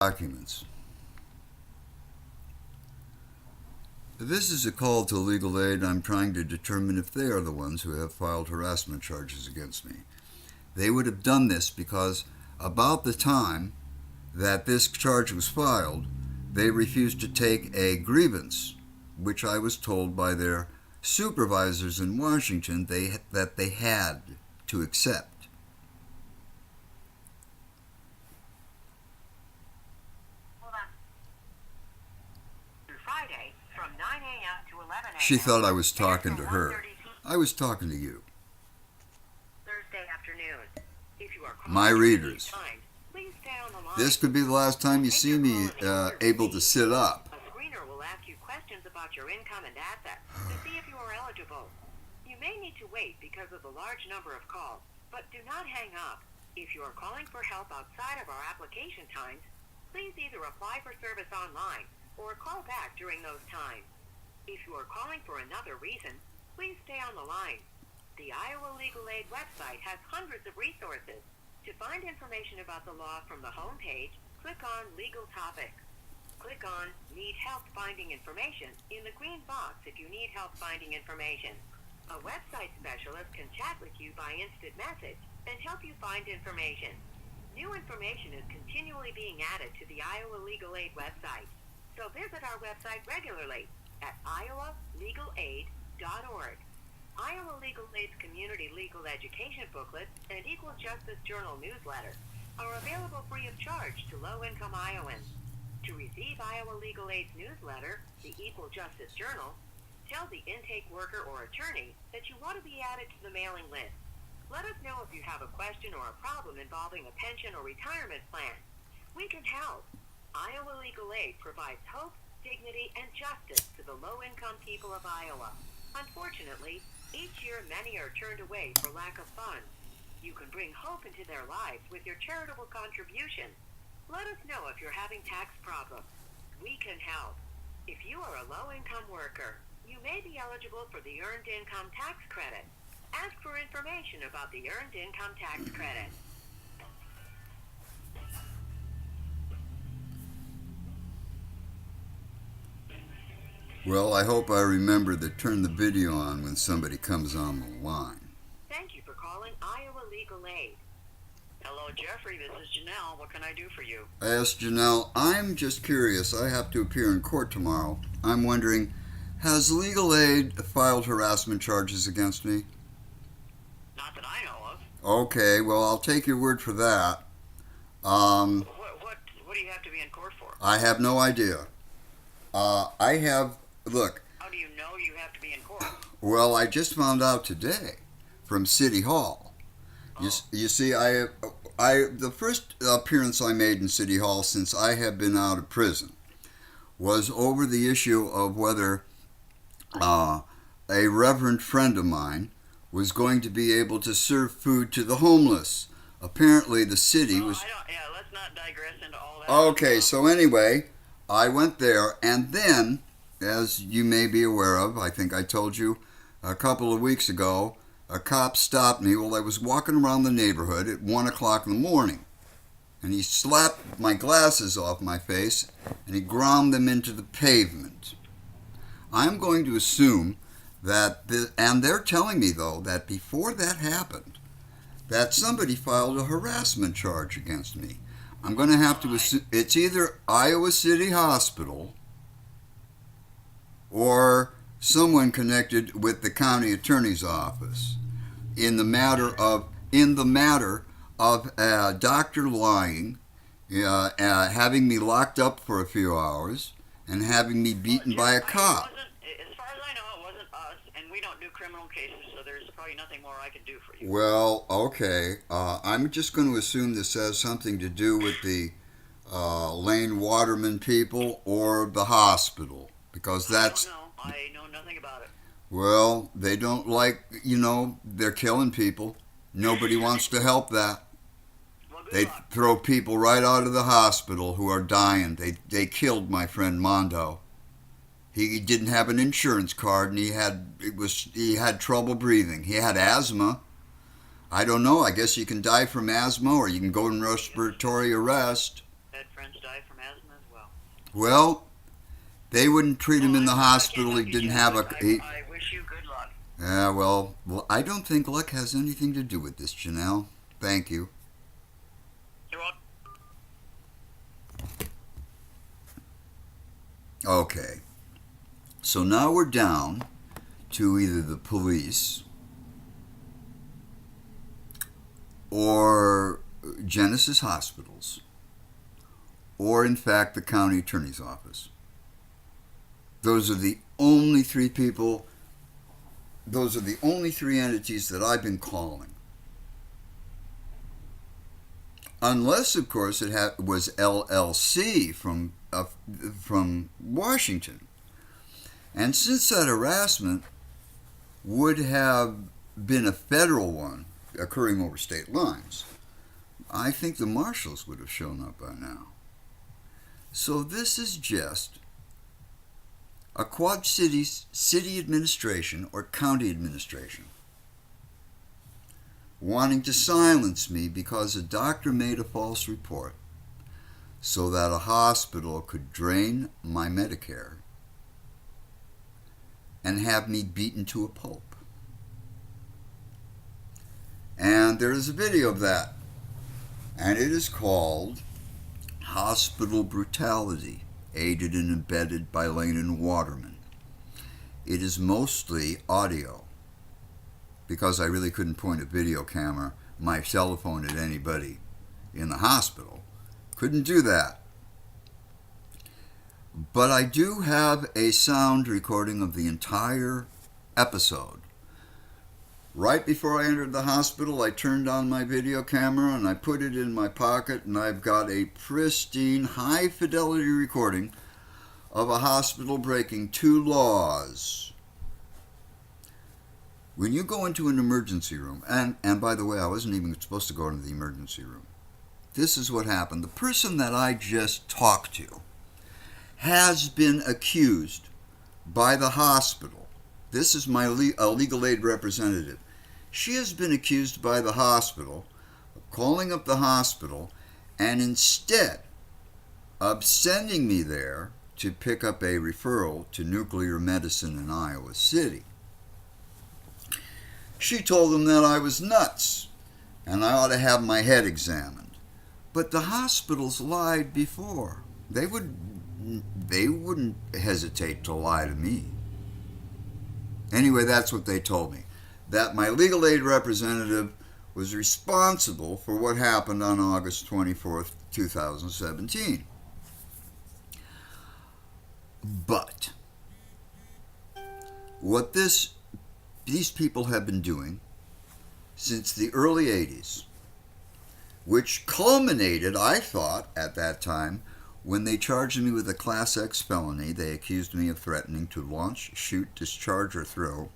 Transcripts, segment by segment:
Documents. This is a call to legal aid. I'm trying to determine if they are the ones who have filed harassment charges against me. They would have done this because about the time that this charge was filed, they refused to take a grievance, which I was told by their supervisors in Washington that they had to accept. Friday from 9 a.m. to 11 a.m. She thought I was talking to her. I was talking to you. Thursday afternoon. If you are My readers. time, please stay on the line. This could be the last time you see me able to sit up. A screener will ask you questions about your income and assets to see if you are eligible. You may need to wait because of the large number of calls, but do not hang up. If you are calling for help outside of our application times, please either apply for service online or call back during those times. If you are calling for another reason, please stay on the line. The Iowa Legal Aid website has hundreds of resources. To find information about the law from the home page, click on Legal Topics. Click on Need Help Finding Information in the green box if you need help finding information. A website specialist can chat with you by instant message and help you find information. New information is continually being added to the Iowa Legal Aid website. So visit our website regularly at iowalegalAid.org. Iowa Legal Aid's Community Legal Education Booklet and Equal Justice Journal newsletter are available free of charge to low-income Iowans. To receive Iowa Legal Aid's newsletter, the Equal Justice Journal, tell the intake worker or attorney that you want to be added to the mailing list. Let us know if you have a question or a problem involving a pension or retirement plan. We can help. Iowa Legal Aid provides hope, dignity, and justice to the low-income people of Iowa. Unfortunately, each year many are turned away for lack of funds. You can bring hope into their lives with your charitable contribution. Let us know if you're having tax problems. We can help. If you are a low-income worker, you may be eligible for the Earned Income Tax Credit. Ask for information about the Earned Income Tax Credit. Well, I hope I remember to turn the video on when somebody comes on the line. Thank you for calling Iowa Legal Aid. Hello, Jeffrey. This is Janelle. What can I do for you? Ask Janelle, I'm just curious. I have to appear in court tomorrow. I'm wondering, has Legal Aid filed harassment charges against me? Not that I know of. Okay, well, I'll take your word for that. What do you have to be in court for? I have no idea. Look. How do you know you have to be in court? Well, I just found out today from City Hall. Oh. You see, the first appearance I made in City Hall since I have been out of prison was over the issue of whether a reverend friend of mine was going to be able to serve food to the homeless. Apparently, the city was... let's not digress into all that. Okay, so anyway, I went there, and then, as you may be aware of, I think I told you a couple of weeks ago, a cop stopped me while I was walking around the neighborhood at 1 o'clock in the morning. And he slapped my glasses off my face, and he ground them into the pavement. I'm going to assume that, and they're telling me, though, that before that happened, that somebody filed a harassment charge against me. I'm going to have to assume it's either Iowa City Hospital or someone connected with the county attorney's office in the matter of a doctor lying, having me locked up for a few hours, and having me beaten by a cop. As far as I know, it wasn't us, and we don't do criminal cases, so there's probably nothing more I can do for you. Well, okay. I'm just going to assume this has something to do with the Lane Waterman people or the hospital, because that's... I know nothing about it. Well, they don't like, they're killing people. Nobody wants to help that. Well, They luck. throw people right out of the hospital who are dying. They killed my friend Mondo. He didn't have an insurance card, and he had trouble breathing. He had asthma. I don't know. I guess you can die from asthma, or you can go in respiratory arrest. Had friends die die from asthma as well. Well, they wouldn't treat him in the I hospital. can't He help you, didn't Jeff, have a. but I wish you good luck. Well, I don't think luck has anything to do with this, Janelle. Thank you. You're welcome. Okay. So now we're down to either the police or Genesis Hospitals or, in fact, the county attorney's office. Those are the only three people, those are the only three entities that I've been calling. Unless, of course, it was LLC from Washington. And since that harassment would have been a federal one occurring over state lines, I think the marshals would have shown up by now. So this is just a Quad Cities city administration or county administration wanting to silence me because a doctor made a false report so that a hospital could drain my Medicare and have me beaten to a pulp. And there is a video of that, and it is called Hospital Brutality, Aided and Abetted by Lane and Waterman. It is mostly audio, because I really couldn't point a video camera, my cell phone at anybody in the hospital. Couldn't do that. But I do have a sound recording of the entire episode. Right before I entered the hospital, I turned on my video camera and I put it in my pocket, and I've got a pristine, high-fidelity recording of a hospital breaking two laws. When you go into an emergency room, and by the way, I wasn't even supposed to go into the emergency room. This is what happened. The person that I just talked to has been accused by the hospital. This is my legal aid representative. She has been accused by the hospital of calling up the hospital, and instead of sending me there to pick up a referral to nuclear medicine in Iowa City, she told them that I was nuts and I ought to have my head examined. But the hospitals lied before. They wouldn't hesitate to lie to me. Anyway, that's what they told me. That my legal aid representative was responsible for what happened on August 24th, 2017. But what these people have been doing since the early 80s, which culminated, I thought, at that time, when they charged me with a Class X felony. They accused me of threatening to launch, shoot, discharge, or throw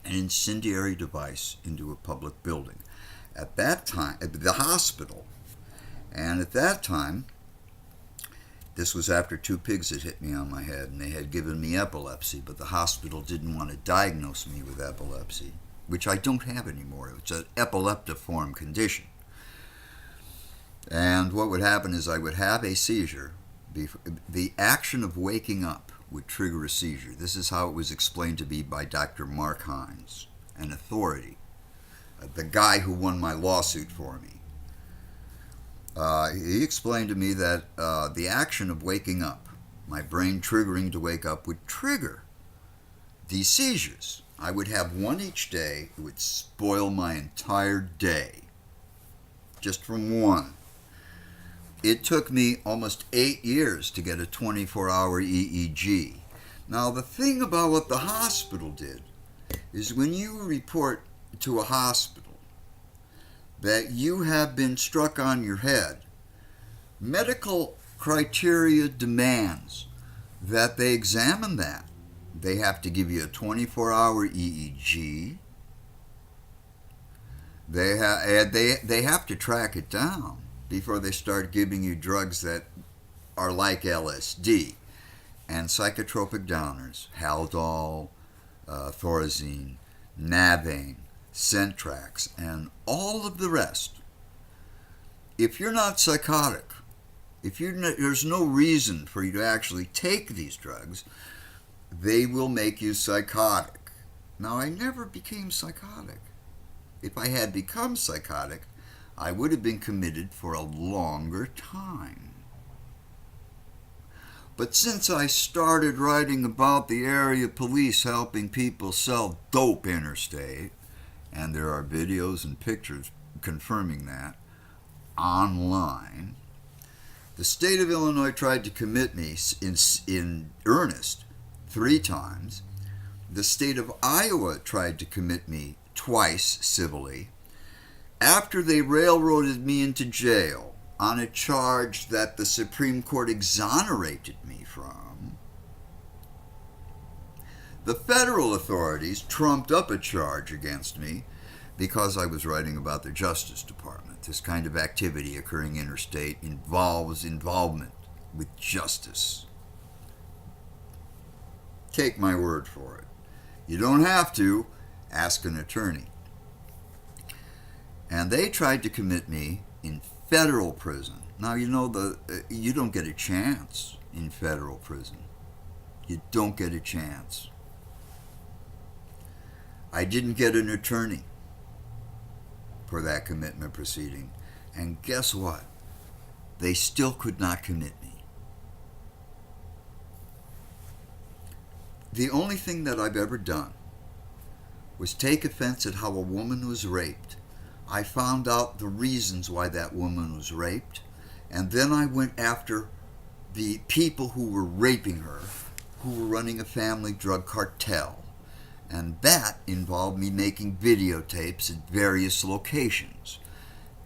an incendiary device into a public building. At that time, at the hospital, and at that time, this was after two pigs had hit me on my head, and they had given me epilepsy, but the hospital didn't want to diagnose me with epilepsy, which I don't have anymore. It's an epileptiform condition. And what would happen is I would have a seizure. The action of waking up would trigger a seizure. This is how it was explained to me by Dr. Mark Hines, an authority, the guy who won my lawsuit for me. He explained to me that the action of waking up, my brain triggering to wake up, would trigger these seizures. I would have one each day. It would spoil my entire day, just from one. It took me almost 8 years to get a 24-hour EEG. Now, the thing about what the hospital did is when you report to a hospital that you have been struck on your head, medical criteria demands that they examine that. They have to give you a 24-hour EEG. They have to track it down before they start giving you drugs that are like LSD and psychotropic downers, Haldol, Thorazine, Navane, Centrax, and all of the rest. If you're not psychotic, there's no reason for you to actually take these drugs, they will make you psychotic. Now, I never became psychotic. If I had become psychotic, I would have been committed for a longer time. But since I started writing about the area police helping people sell dope interstate, and there are videos and pictures confirming that online, the state of Illinois tried to commit me in earnest 3 times. The state of Iowa tried to commit me twice civilly, after they railroaded me into jail on a charge that the Supreme Court exonerated me from. The federal authorities trumped up a charge against me because I was writing about the Justice Department. This kind of activity occurring interstate involves involvement with justice. Take my word for it. You don't have to. Ask an attorney. And they tried to commit me in federal prison. Now, you know, you don't get a chance in federal prison. You don't get a chance. I didn't get an attorney for that commitment proceeding. And guess what? They still could not commit me. The only thing that I've ever done was take offense at how a woman was raped. I found out the reasons why that woman was raped, and then I went after the people who were raping her, who were running a family drug cartel. And that involved me making videotapes at various locations.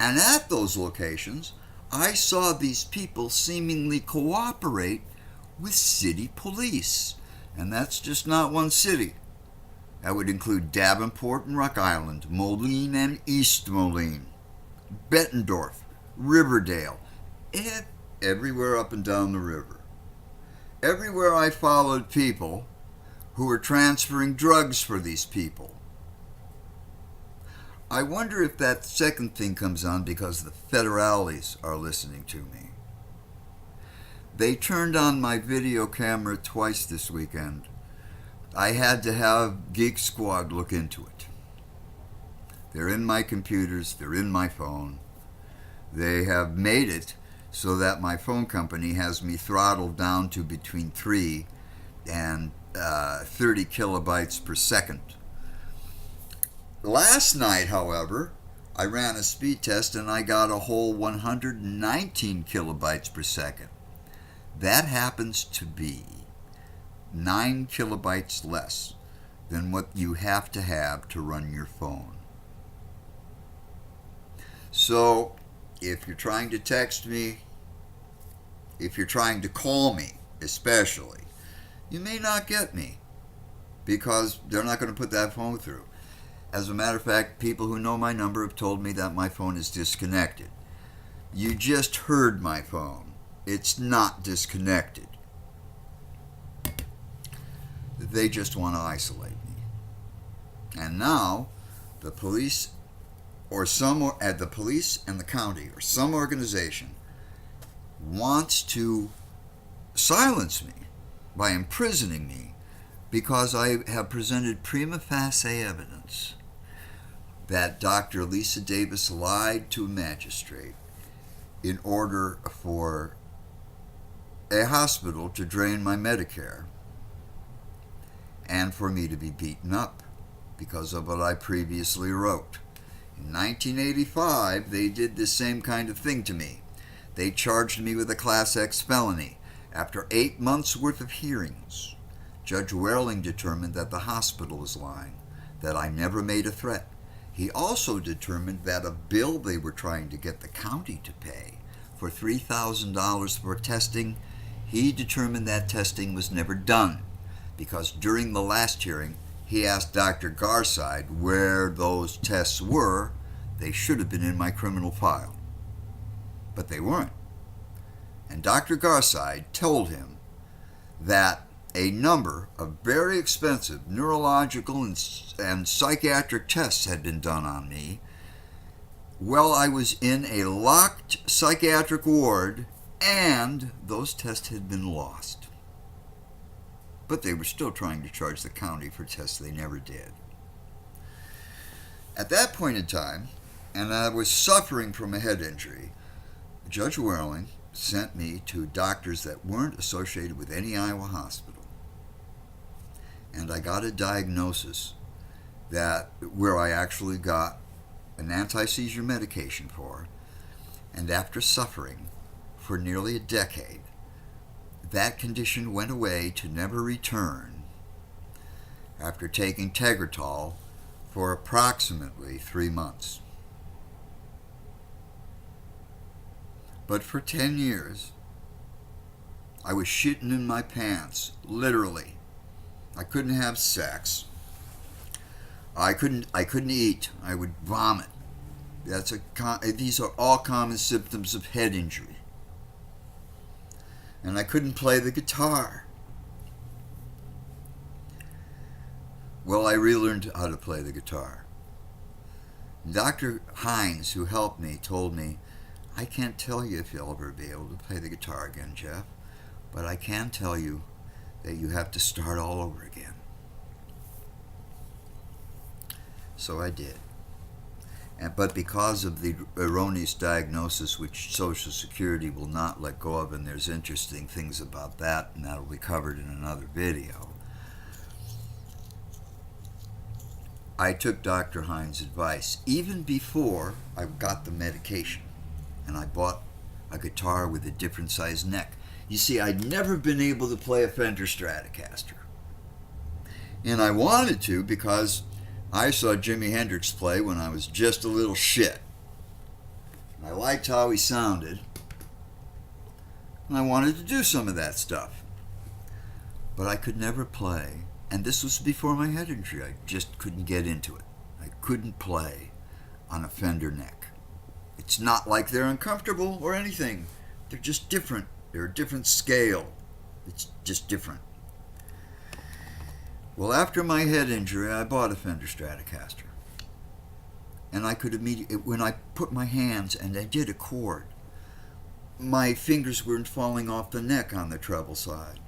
And at those locations, I saw these people seemingly cooperate with city police. And that's just not one city. That would include Davenport and Rock Island, Moline and East Moline, Bettendorf, Riverdale, and everywhere up and down the river. Everywhere I followed people who were transferring drugs for these people. I wonder if that second thing comes on because the federales are listening to me. They turned on my video camera twice this weekend. I had to have Geek Squad look into it. They're in my computers, they're in my phone. They have made it so that my phone company has me throttled down to between 3 and 30 kilobytes per second. Last night, however, I ran a speed test and I got a whole 119 kilobytes per second. That happens to be 9 kilobytes less than what you have to run your phone. So, if you're trying to text me, if you're trying to call me, especially, you may not get me because they're not going to put that phone through. As a matter of fact, people who know my number have told me that my phone is disconnected. You just heard my phone. It's not disconnected. They just want to isolate me. And now, the police the police and the county or some organization wants to silence me by imprisoning me because I have presented prima facie evidence that Dr. Lisa Davis lied to a magistrate in order for a hospital to drain my Medicare and for me to be beaten up because of what I previously wrote. In 1985, they did the same kind of thing to me. They charged me with a Class X felony. After 8 months' worth of hearings, Judge Werling determined that the hospital was lying, that I never made a threat. He also determined that a bill they were trying to get the county to pay for $3,000 for testing, he determined that testing was never done because during the last hearing, he asked Dr. Garside where those tests were. They should have been in my criminal file, but they weren't. And Dr. Garside told him that a number of very expensive neurological and psychiatric tests had been done on me while I was in a locked psychiatric ward And those tests had been lost. But they were still trying to charge the county for tests they never did. At that point in time, and I was suffering from a head injury, Judge Werling sent me to doctors that weren't associated with any Iowa hospital. And I got a diagnosis where I actually got an anti-seizure medication for. And after suffering for nearly a decade, that condition went away to never return after taking Tegretol for approximately 3 months. But for 10 years, I was shitting in my pants, literally. I couldn't have sex. I couldn't eat. I would vomit. These are all common symptoms of head injury. And I couldn't play the guitar. Well, I relearned how to play the guitar. Dr. Hines, who helped me, told me, I can't tell you if you'll ever be able to play the guitar again, Jeff, but I can tell you that you have to start all over again. So I did. But because of the erroneous diagnosis, which Social Security will not let go of, and there's interesting things about that, and that'll be covered in another video, I took Dr. Hines' advice even before I got the medication, and I bought a guitar with a different size neck. You see, I'd never been able to play a Fender Stratocaster, and I wanted to because I saw Jimi Hendrix play when I was just a little shit. I liked how he sounded, and I wanted to do some of that stuff. But I could never play, and this was before my head injury. I just couldn't get into it. I couldn't play on a Fender neck. It's not like they're uncomfortable or anything. They're just different. They're a different scale. It's just different. Well, after my head injury, I bought a Fender Stratocaster. And I could immediately, when I put my hands and I did a chord, my fingers weren't falling off the neck on the treble side.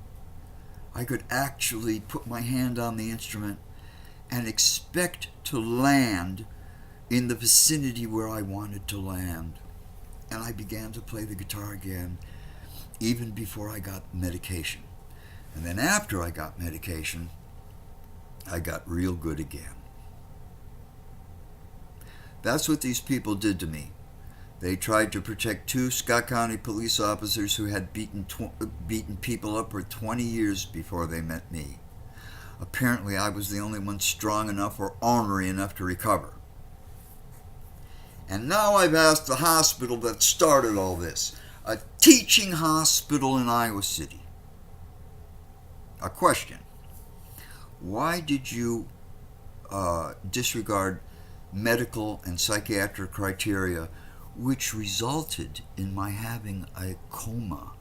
I could actually put my hand on the instrument and expect to land in the vicinity where I wanted to land. And I began to play the guitar again, even before I got medication. And then after I got medication, I got real good again. That's what these people did to me. They tried to protect 2 Scott County police officers who had beaten people up for 20 years before they met me. Apparently, I was the only one strong enough or ornery enough to recover. And now I've asked the hospital that started all this, a teaching hospital in Iowa City, a question. Why did you disregard medical and psychiatric criteria which resulted in my having a coma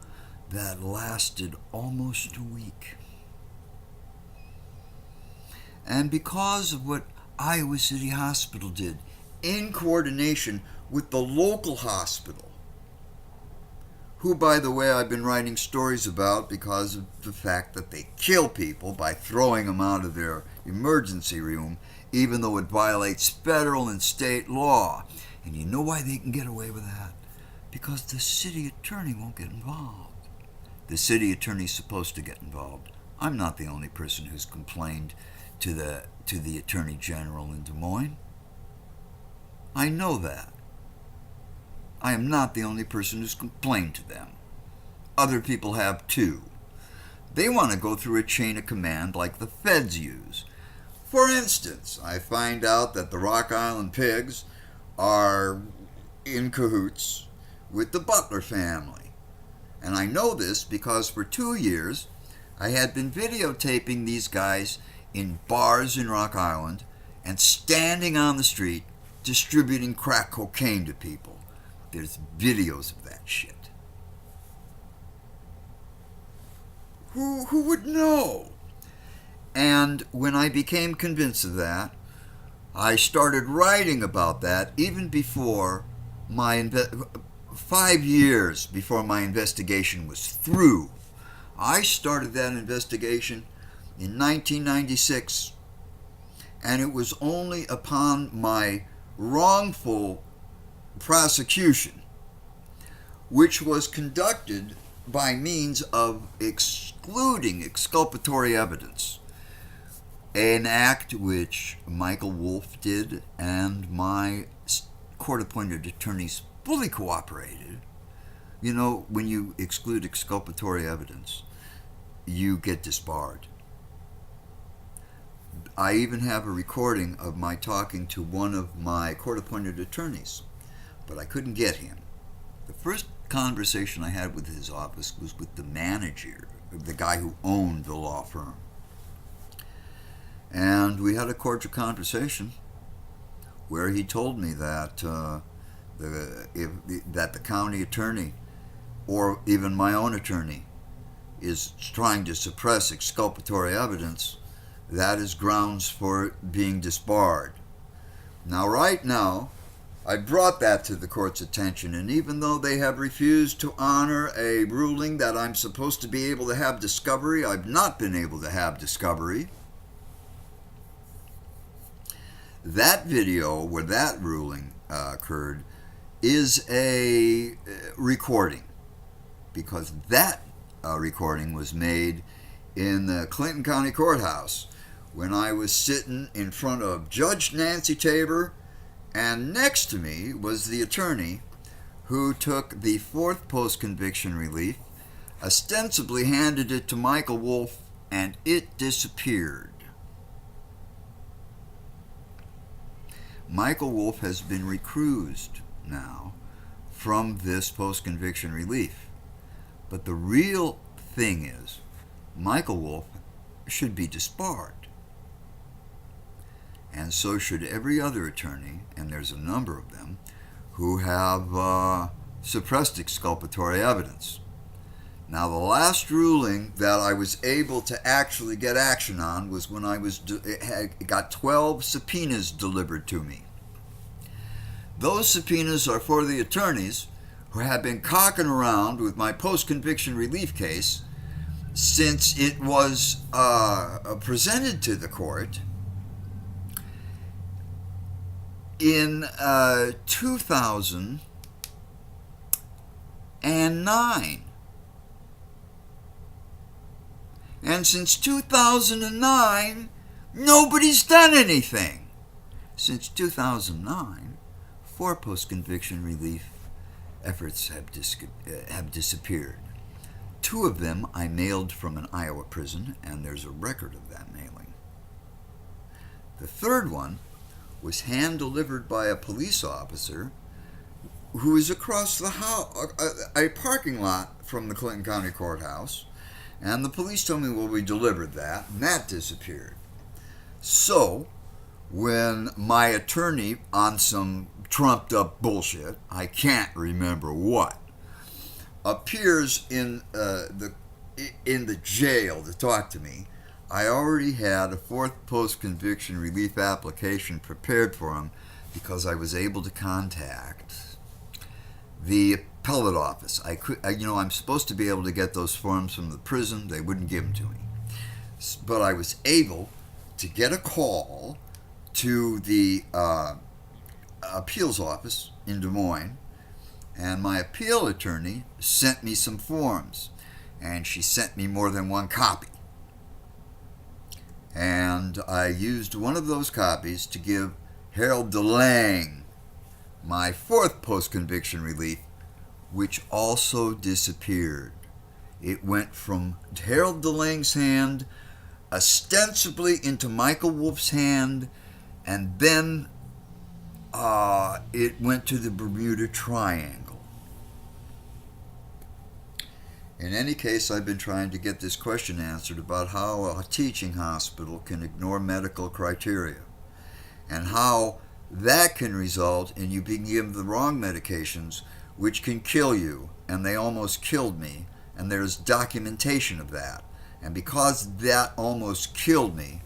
that lasted almost a week? And because of what Iowa City Hospital did, in coordination with the local hospital, who, by the way, I've been writing stories about because of the fact that they kill people by throwing them out of their emergency room, even though it violates federal and state law. And you know why they can get away with that? Because the city attorney won't get involved. The city attorney's supposed to get involved. I'm not the only person who's complained to the Attorney General in Des Moines. I know that. I am not the only person who's complained to them. Other people have too. They want to go through a chain of command like the feds use. For instance, I find out that the Rock Island Pigs are in cahoots with the Butler family. And I know this because for 2 years I had been videotaping these guys in bars in Rock Island and standing on the street distributing crack cocaine to people. There's videos of that shit. Who would know? And when I became convinced of that, I started writing about that even before 5 years before my investigation was through. I started that investigation in 1996, and it was only upon my wrongful prosecution, which was conducted by means of excluding exculpatory evidence, an act which Michael Wolff did and my court-appointed attorneys fully cooperated. You know, when you exclude exculpatory evidence, you get disbarred. I even have a recording of my talking to one of my court-appointed attorneys, but I couldn't get him. The first conversation I had with his office was with the manager, the guy who owned the law firm. And we had a cordial conversation where he told me that that the county attorney, or even my own attorney, is trying to suppress exculpatory evidence, that is grounds for being disbarred. Now, right now, I brought that to the court's attention, and even though they have refused to honor a ruling that I'm supposed to be able to have discovery, I've not been able to have discovery. That video where that ruling occurred is a recording, because that recording was made in the Clinton County Courthouse when I was sitting in front of Judge Nancy Tabor, and next to me was the attorney who took the fourth post-conviction relief, ostensibly handed it to Michael Wolff, and it disappeared. Michael Wolff has been recused now from this post-conviction relief. But the real thing is, Michael Wolff should be disbarred. And so should every other attorney, and there's a number of them, who have suppressed exculpatory evidence. Now, the last ruling that I was able to actually get action on was when I got 12 subpoenas delivered to me. Those subpoenas are for the attorneys who have been cocking around with my post-conviction relief case since it was presented to the court in 2009. And since 2009, nobody's done anything. Since 2009, 4 post-conviction relief efforts have disappeared. 2 of them I mailed from an Iowa prison, and there's a record of that mailing. The third one was hand-delivered by a police officer who is across the a parking lot from the Clinton County Courthouse. And the police told me, well, we delivered that, and that disappeared. So, when my attorney, on some trumped-up bullshit, I can't remember what, appears in the jail to talk to me, I already had a 4th post-conviction relief application prepared for him because I was able to contact the appellate office. I'm supposed to be able to get those forms from the prison. They wouldn't give them to me. But I was able to get a call to the appeals office in Des Moines, and my appeal attorney sent me some forms, and she sent me more than one copy. And I used one of those copies to give Harold DeLange my 4th post-conviction relief, which also disappeared. It went from Harold DeLange's hand, ostensibly into Michael Wolff's hand, and then it went to the Bermuda Triangle. In any case, I've been trying to get this question answered about how a teaching hospital can ignore medical criteria, and how that can result in you being given the wrong medications, which can kill you, and they almost killed me, and there's documentation of that. And because that almost killed me,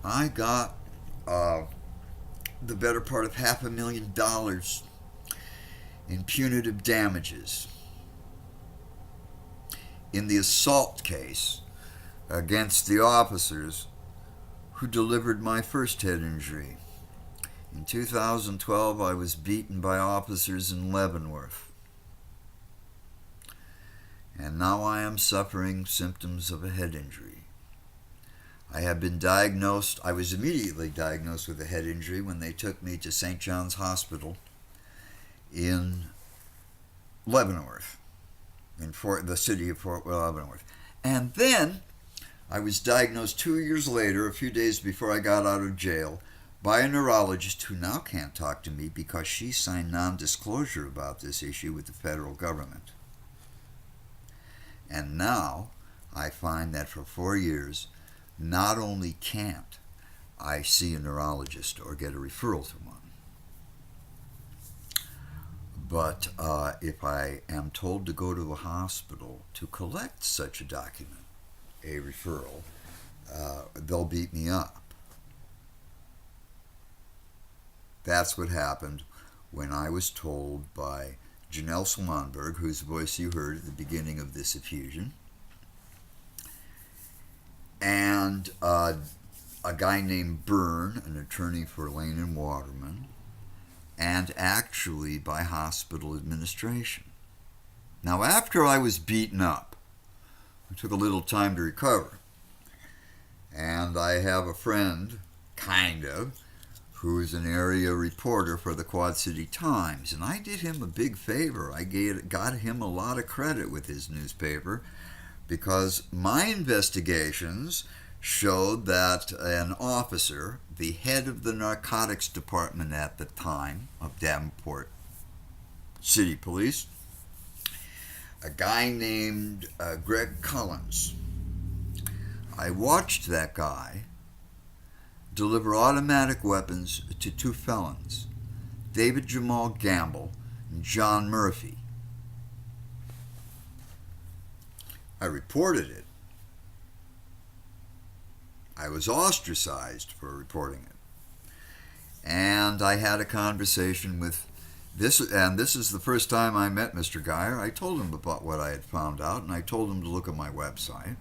I got the better part of $500,000 in punitive damages in the assault case against the officers who delivered my first head injury. In 2012, I was beaten by officers in Leavenworth, and now I am suffering symptoms of a head injury. I was immediately diagnosed with a head injury when they took me to St. John's Hospital in Leavenworth, in the city of Fort Leavenworth. And then I was diagnosed 2 years later, a few days before I got out of jail, by a neurologist who now can't talk to me because she signed non-disclosure about this issue with the federal government. And now I find that for 4 years, not only can't I see a neurologist or get a referral to one, but if I am told to go to a hospital to collect such a document, a referral, they'll beat me up. That's what happened when I was told by Janelle Swanberg, whose voice you heard at the beginning of this effusion, and a guy named Byrne, an attorney for Lane and Waterman, and actually by hospital administration. Now, after I was beaten up, I took a little time to recover, and I have a friend, kind of, who is an area reporter for the Quad City Times, and I did him a big favor. I got him a lot of credit with his newspaper because my investigations showed that an officer, the head of the narcotics department at the time of Davenport City Police, a guy named Greg Collins, I watched that guy deliver automatic weapons to 2 felons, David Jamal Gamble and John Murphy. I reported it. I was ostracized for reporting it. And I had a conversation with this, and this is the first time I met Mr. Geyer. I told him about what I had found out, and I told him to look at my website.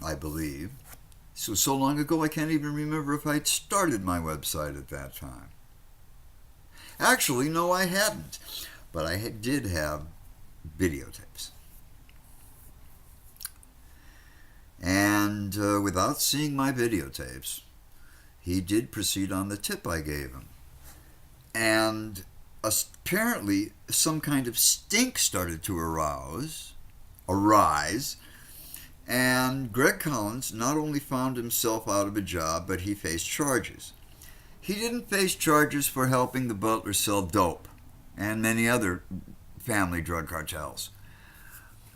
I believe. So long ago I can't even remember if I'd started my website at that time. Actually, no, I hadn't. But I did have videotapes. And without seeing my videotapes, he did proceed on the tip I gave him. And apparently some kind of stink started to arise, and Greg Collins not only found himself out of a job, but he faced charges. He didn't face charges for helping the Butler sell dope and many other family drug cartels.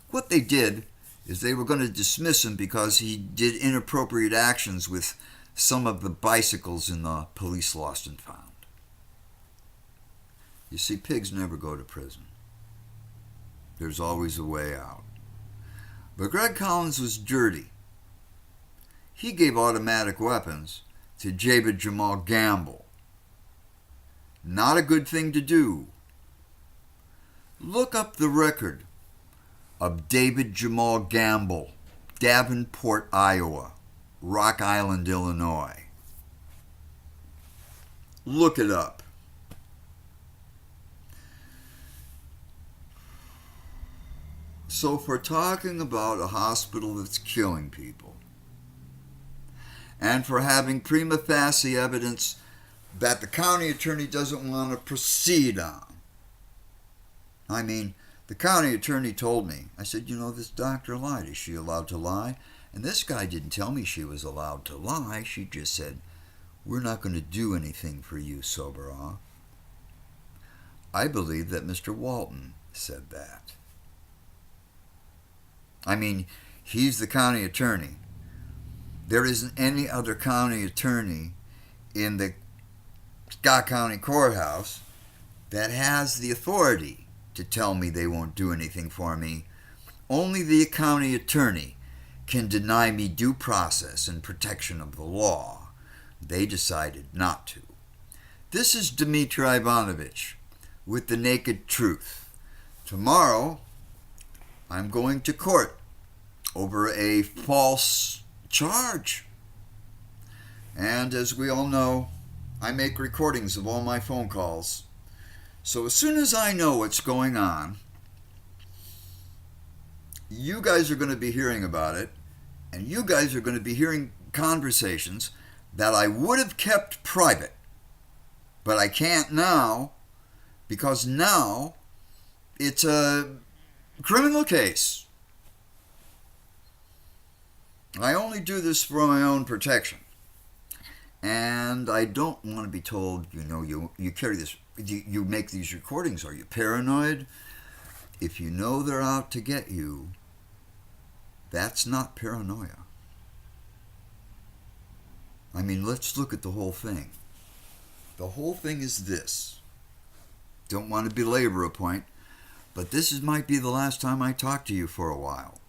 What they did is they were going to dismiss him because he did inappropriate actions with some of the bicycles in the police lost and found. You see, pigs never go to prison. There's always a way out. But Greg Collins was dirty. He gave automatic weapons to David Jamal Gamble. Not a good thing to do. Look up the record of David Jamal Gamble, Davenport, Iowa, Rock Island, Illinois. Look it up. So for talking about a hospital that's killing people, and for having prima facie evidence that the county attorney doesn't want to proceed on. I mean, the county attorney told me, I said, this doctor lied. Is she allowed to lie? And this guy didn't tell me she was allowed to lie. She just said, we're not going to do anything for you, sober off. I believe that Mr. Walton said that. I mean, he's the county attorney. There isn't any other county attorney in the Scott County Courthouse that has the authority to tell me they won't do anything for me. Only the county attorney can deny me due process and protection of the law. They decided not to. This is Dmitry Ivanovich with The Naked Truth. Tomorrow, I'm going to court over a false charge. And as we all know, I make recordings of all my phone calls. So as soon as I know what's going on, you guys are going to be hearing about it, and you guys are going to be hearing conversations that I would have kept private, but I can't now, because now it's a criminal case. I only do this for my own protection. And I don't want to be told, you carry this, you make these recordings. Are you paranoid? If you know they're out to get you, that's not paranoia. I mean, let's look at the whole thing. The whole thing is this. Don't want to belabor a point, but this might be the last time I talk to you for a while.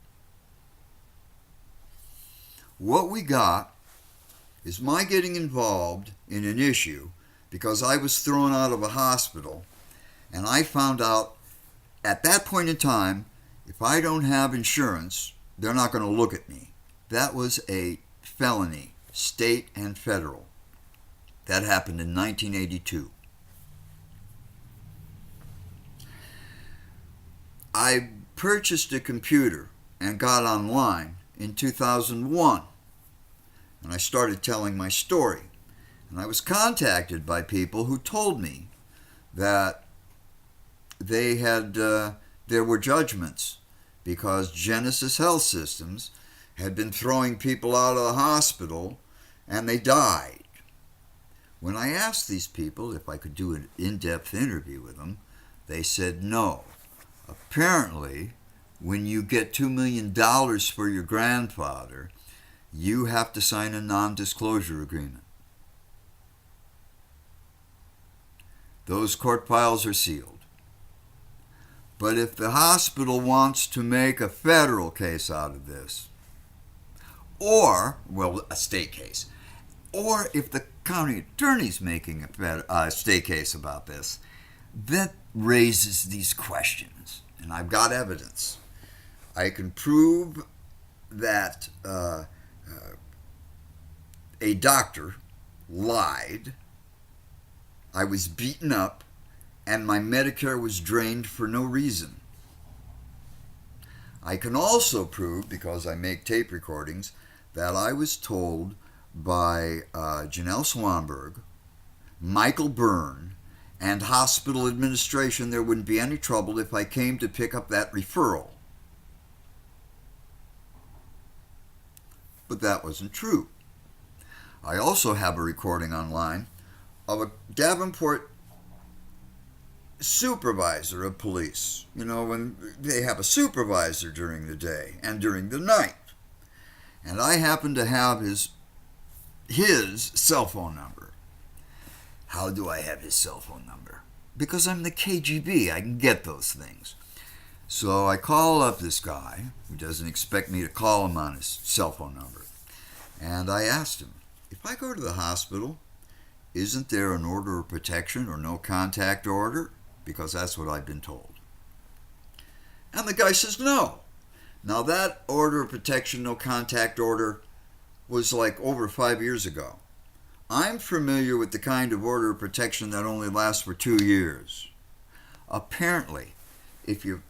What we got is my getting involved in an issue because I was thrown out of a hospital, and I found out at that point in time, if I don't have insurance, they're not going to look at me. That was a felony, state and federal. That happened in 1982. I purchased a computer and got online in 2001. And I started telling my story. And I was contacted by people who told me that they had there were judgments because Genesis Health Systems had been throwing people out of the hospital and they died. When I asked these people if I could do an in-depth interview with them, they said no. Apparently, when you get $2 million for your grandfather, you have to sign a non-disclosure agreement. Those court files are sealed. But if the hospital wants to make a federal case out of this, or, a state case, or if the county attorney's making a state case about this, that raises these questions. And I've got evidence. I can prove that a doctor lied, I was beaten up, and my Medicare was drained for no reason. I can also prove, because I make tape recordings, that I was told by Janelle Swanberg, Michael Byrne, and hospital administration there wouldn't be any trouble if I came to pick up that referral. But that wasn't true. I also have a recording online of a Davenport supervisor of police. When they have a supervisor during the day and during the night. And I happen to have his cell phone number. How do I have his cell phone number? Because I'm the KGB. I can get those things. So I call up this guy who doesn't expect me to call him on his cell phone number. And I asked him, if I go to the hospital, isn't there an order of protection or no contact order? Because that's what I've been told. And the guy says no. Now that order of protection, no contact order was like over 5 years ago. I'm familiar with the kind of order of protection that only lasts for 2 years. Apparently, if you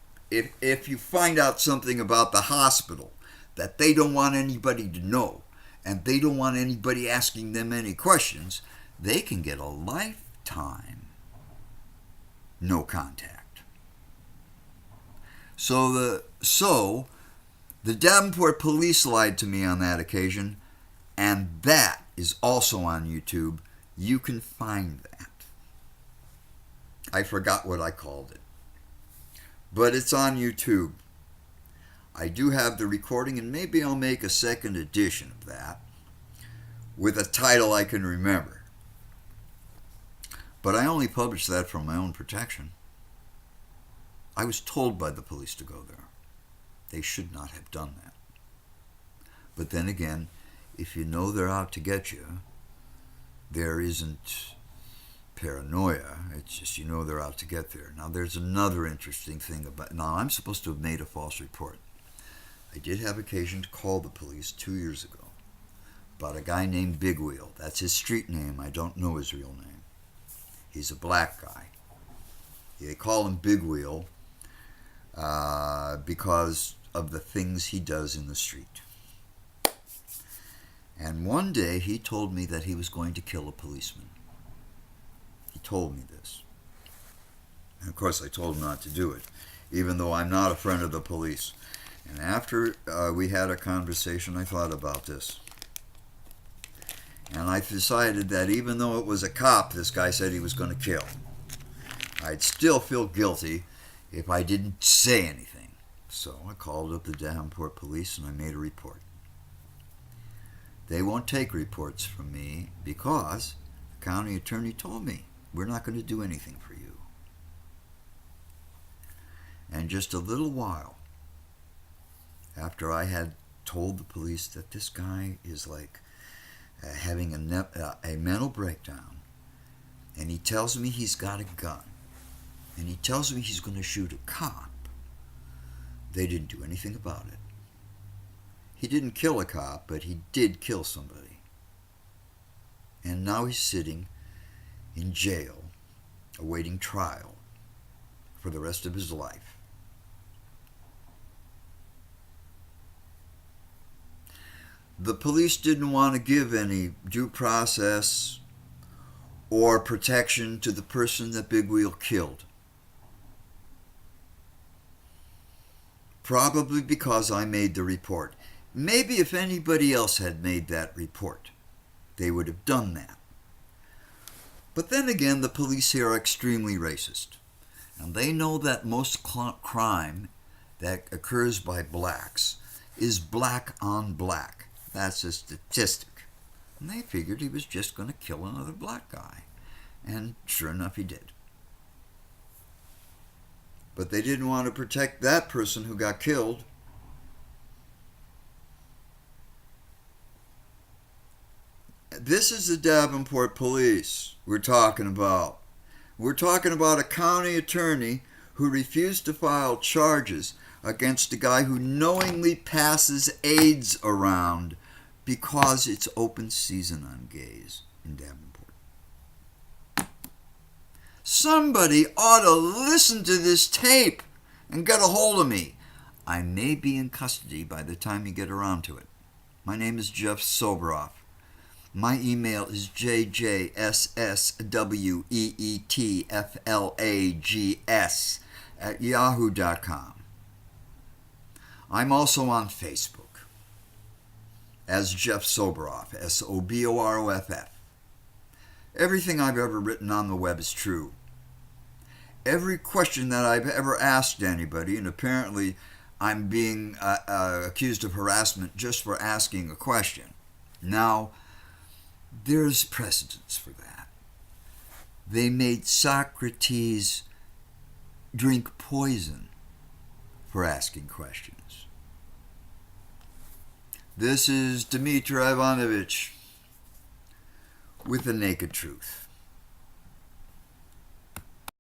find out something about the hospital that they don't want anybody to know, and they don't want anybody asking them any questions, they can get a lifetime no contact. So the Davenport police lied to me on that occasion, and that is also on YouTube. You can find that. I forgot what I called it. But it's on YouTube. I do have the recording, and maybe I'll make a second edition of that with a title I can remember. But I only published that for my own protection. I was told by the police to go there. They should not have done that. But then again, if you know they're out to get you, there isn't paranoia. It's just, they're out to get there. Now, there's another interesting thing now, I'm supposed to have made a false report. I did have occasion to call the police 2 years ago about a guy named Big Wheel. That's his street name. I don't know his real name. He's a black guy. They call him Big Wheel because of the things he does in the street. And one day he told me that he was going to kill a policeman. He told me this. And of course I told him not to do it, even though I'm not a friend of the police. And after we had a conversation, I thought about this. And I decided that even though it was a cop this guy said he was going to kill, I'd still feel guilty if I didn't say anything. So I called up the Davenport police and I made a report. They won't take reports from me because the county attorney told me, we're not going to do anything for you. And just a little while after I had told the police that this guy is like having a mental breakdown, and he tells me he's got a gun, and he tells me he's going to shoot a cop, they didn't do anything about it. He didn't kill a cop, but he did kill somebody. And now he's sitting in jail, awaiting trial for the rest of his life. The police didn't want to give any due process or protection to the person that Big Wheel killed. Probably because I made the report. Maybe if anybody else had made that report, they would have done that. But then again, the police here are extremely racist. And they know that most crime that occurs by blacks is black on black. That's a statistic. And they figured he was just going to kill another black guy. And sure enough, he did. But they didn't want to protect that person who got killed. This is the Davenport police we're talking about. We're talking about a county attorney who refused to file charges against a guy who knowingly passes AIDS around because it's open season on gays in Davenport. Somebody ought to listen to this tape and get a hold of me. I may be in custody by the time you get around to it. My name is Jeff Sobroff. My email is jjssweetflags@yahoo.com. I'm also on Facebook as Jeff Sobroff, Soboroff. Everything I've ever written on the web is true. Every question that I've ever asked anybody, and apparently I'm being accused of harassment just for asking a question. Now, there's precedence for that. They made Socrates drink poison for asking questions. This is Dmitry Ivanovich with the naked truth.